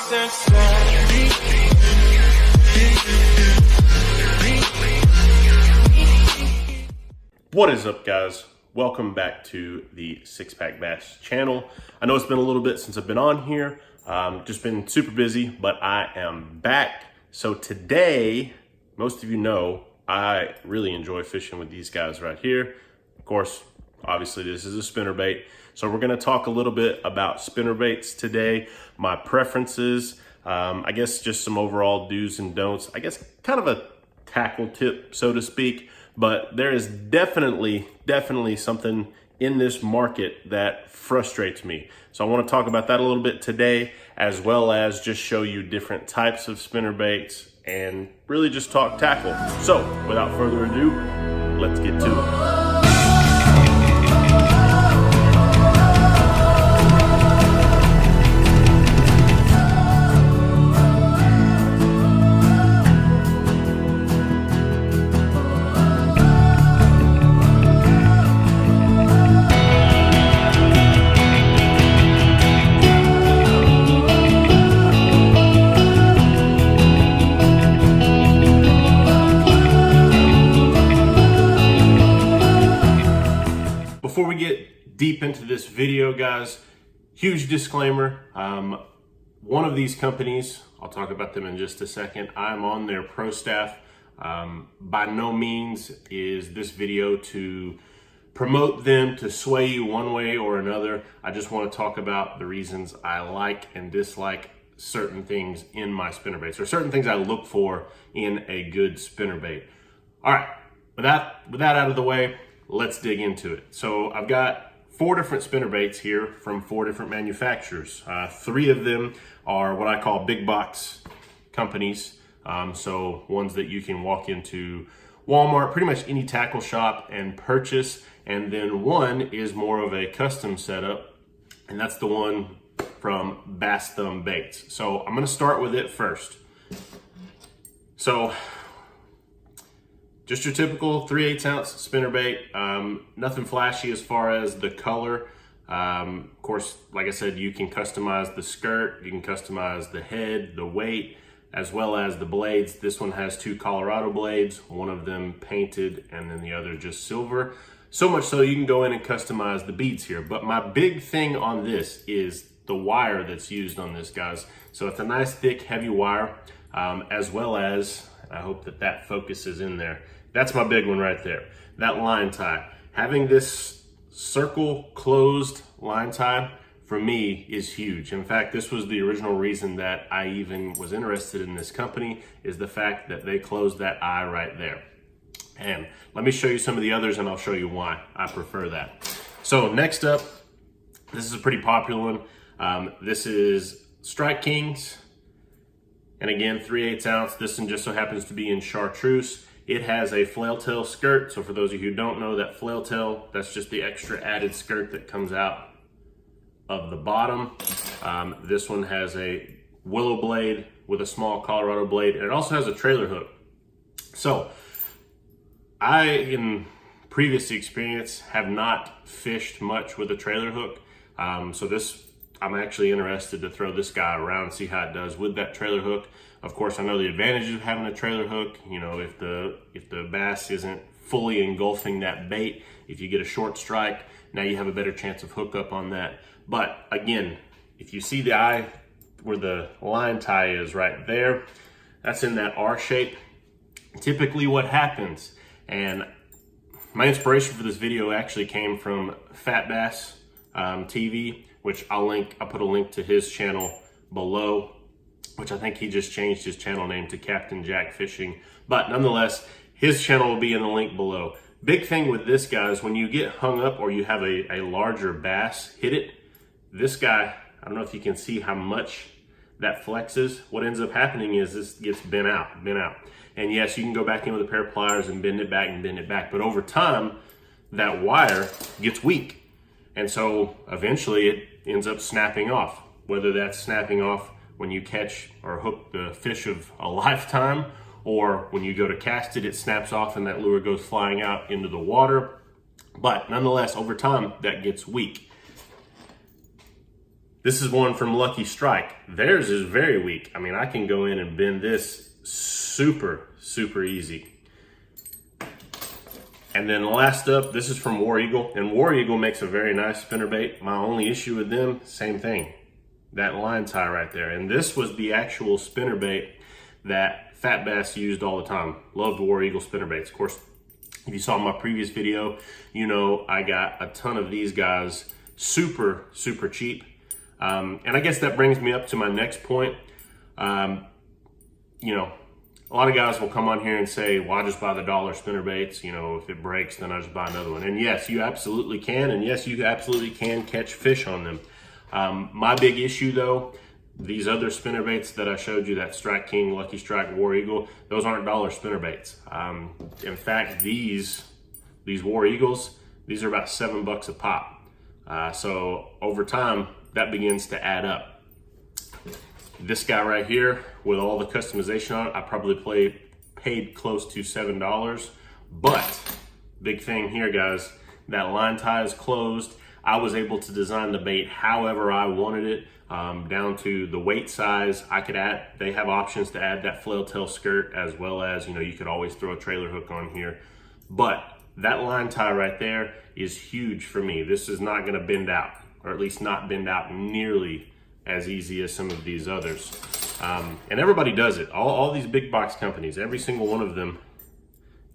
What is up, guys? Welcome back to the SixPackBass channel. I know it's been a little bit since I've been on here. Just been super busy, but I am back. So today, most of you know, I really enjoy fishing with these guys right here. Of course, obviously this is a spinnerbait. So we're gonna talk a little bit about spinnerbaits today, my preferences, I guess just some overall do's and don'ts. I guess kind of a tackle tip, so to speak. But there is definitely something in this market that frustrates me. So I want to talk about that a little bit today, as well as just show you different types of spinnerbaits and really just talk tackle. So without further ado, let's get to it. Before we get deep into this video, guys, huge disclaimer. One of these companies, I'll talk about them in just a second, I'm on their pro staff. By no means is this video to promote them, to sway you one way or another. I just want to talk about the reasons I like and dislike certain things in my spinnerbaits, or certain things I look for in a good spinnerbait. All right, with that out of the way, let's dig into it. So I've got 4 different spinnerbaits here from 4 different manufacturers. 3 of them are what I call big box companies. So ones that you can walk into Walmart, pretty much any tackle shop, and purchase. And then one is more of a custom setup, and that's the one from Bass Thumb Baits. So I'm gonna start with it first. So just your typical 3/8 ounce spinnerbait, nothing flashy as far as the color. Of course, like I said, you can customize the skirt, you can customize the head, the weight, as well as the blades. This one has 2 Colorado blades, one of them painted and then the other just silver. So much so you can go in and customize the beads here. But my big thing on this is the wire that's used on this, guys. So it's a nice thick heavy wire, as well as, I hope that focuses in there. That's my big one right there, that line tie. Having this circle closed line tie for me is huge. In fact, this was the original reason that I even was interested in this company, is the fact that they closed that eye right there. And let me show you some of the others and I'll show you why I prefer that. So next up, this is a pretty popular one. This is Strike Kings. And again, 3/8 ounce. This one just so happens to be in chartreuse. It has a flail tail skirt. So for those of you who don't know, that flail tail, that's just the extra added skirt that comes out of the bottom. This one has a willow blade with a small Colorado blade, and it also has a trailer hook. So I, in previous experience, have not fished much with a trailer hook. So I'm actually interested to throw this guy around, see how it does with that trailer hook. Of course, I know the advantages of having a trailer hook. You know, if the bass isn't fully engulfing that bait, if you get a short strike, now you have a better chance of hookup on that. But again, if you see the eye where the line tie is right there, that's in that R shape. Typically what happens, and my inspiration for this video actually came from Fat Bass TV, which I'll put a link to his channel below, which I think he just changed his channel name to Captain Jack Fishing. But nonetheless, his channel will be in the link below. Big thing with this, guys, when you get hung up or you have a larger bass hit it, this guy, I don't know if you can see how much that flexes. What ends up happening is this gets bent out. And yes, you can go back in with a pair of pliers and bend it back. But over time, that wire gets weak. And so eventually it ends up snapping off, whether that's snapping off when you catch or hook the fish of a lifetime, or when you go to cast it, it snaps off and that lure goes flying out into the water. But nonetheless, over time, that gets weak. This is one from Lucky Strike. Theirs is very weak. I mean, I can go in and bend this super, super easy. And then last up, this is from War Eagle. And War Eagle makes a very nice spinnerbait. My only issue with them, same thing. That line tie right there. And this was the actual spinnerbait that Fat Bass used all the time. Loved War Eagle spinnerbaits. Of course, if you saw my previous video, you know I got a ton of these guys super, super cheap. And I guess that brings me up to my next point. You know, a lot of guys will come on here and say, well, I just buy the dollar spinnerbaits. You know, if it breaks, then I just buy another one. And yes, you absolutely can. And yes, you absolutely can catch fish on them. My big issue though, these other spinnerbaits that I showed you, that Strike King, Lucky Strike, War Eagle, those aren't dollar spinnerbaits. In fact, these War Eagles, these are about $7 a pop. So over time, that begins to add up. This guy right here, with all the customization on it, I probably paid close to $7. But big thing here, guys, that line tie is closed. I was able to design the bait however I wanted it, down to the weight size. I could add, they have options to add that flail tail skirt, as well as, you know, you could always throw a trailer hook on here. But that line tie right there is huge for me. This is not gonna bend out, or at least not bend out nearly as easy as some of these others. And everybody does it. All these big box companies, every single one of them,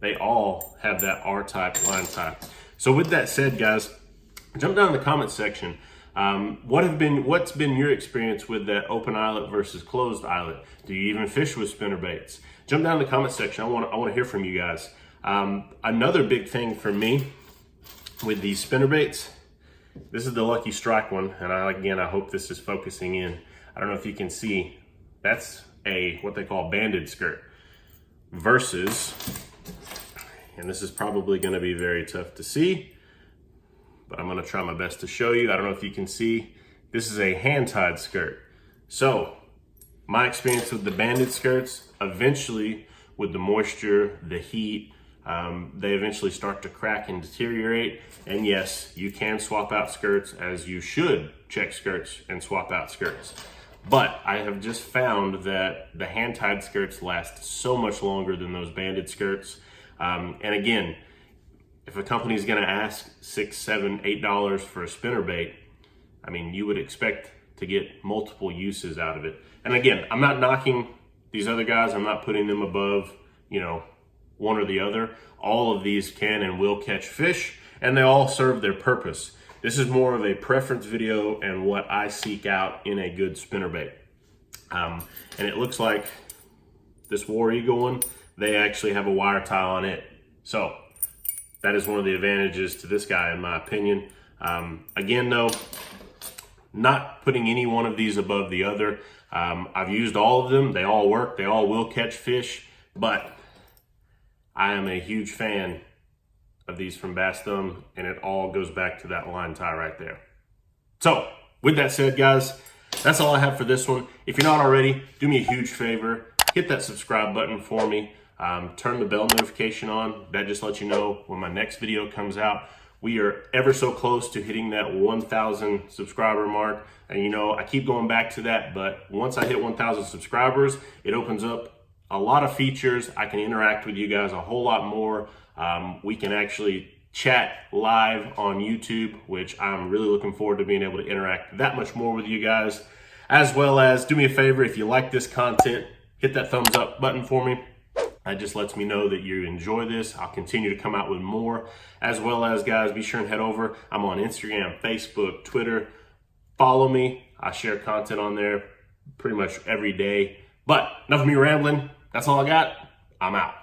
they all have that R-type line tie. So with that said, guys, jump down in the comment section. What's been your experience with that open eyelet versus closed eyelet? Do you even fish with spinnerbaits? Jump down in the comment section. I want to hear from you guys. Another big thing for me with these spinnerbaits, this is the Lucky Strike one, and I hope this is focusing in. I don't know if you can see, that's what they call banded skirt versus, and this is probably going to be very tough to see, but I'm going to try my best to show you. I don't know if you can see, this is a hand-tied skirt. So my experience with the banded skirts, eventually with the moisture, the heat, they eventually start to crack and deteriorate. And yes, you can swap out skirts, as you should check skirts and swap out skirts. But I have just found that the hand-tied skirts last so much longer than those banded skirts. And again, if a company is going to ask $6, $7, $8 for a spinnerbait, I mean, you would expect to get multiple uses out of it. And again, I'm not knocking these other guys. I'm not putting them above, you know, one or the other. All of these can and will catch fish, and they all serve their purpose. This is more of a preference video and what I seek out in a good spinnerbait. And it looks like this War Eagle one, they actually have a wire tie on it. So that is one of the advantages to this guy, in my opinion. Again, though, not putting any one of these above the other. I've used all of them. They all work. They all will catch fish, but I am a huge fan of these from Bass Thumb, and it all goes back to that line tie right there. So with that said, guys, that's all I have for this one. If you're not already, do me a huge favor, hit that subscribe button for me. Turn the bell notification on. That just lets you know when my next video comes out. We are ever so close to hitting that 1,000 subscriber mark. And you know, I keep going back to that, but once I hit 1,000 subscribers, it opens up a lot of features. I can interact with you guys a whole lot more. We can actually chat live on YouTube, which I'm really looking forward to being able to interact that much more with you guys. As well as, do me a favor, if you like this content, hit that thumbs up button for me. That just lets me know that you enjoy this. I'll continue to come out with more. As well as, guys, be sure and head over. I'm on Instagram, Facebook, Twitter. Follow me. I share content on there pretty much every day. But enough of me rambling. That's all I got. I'm out.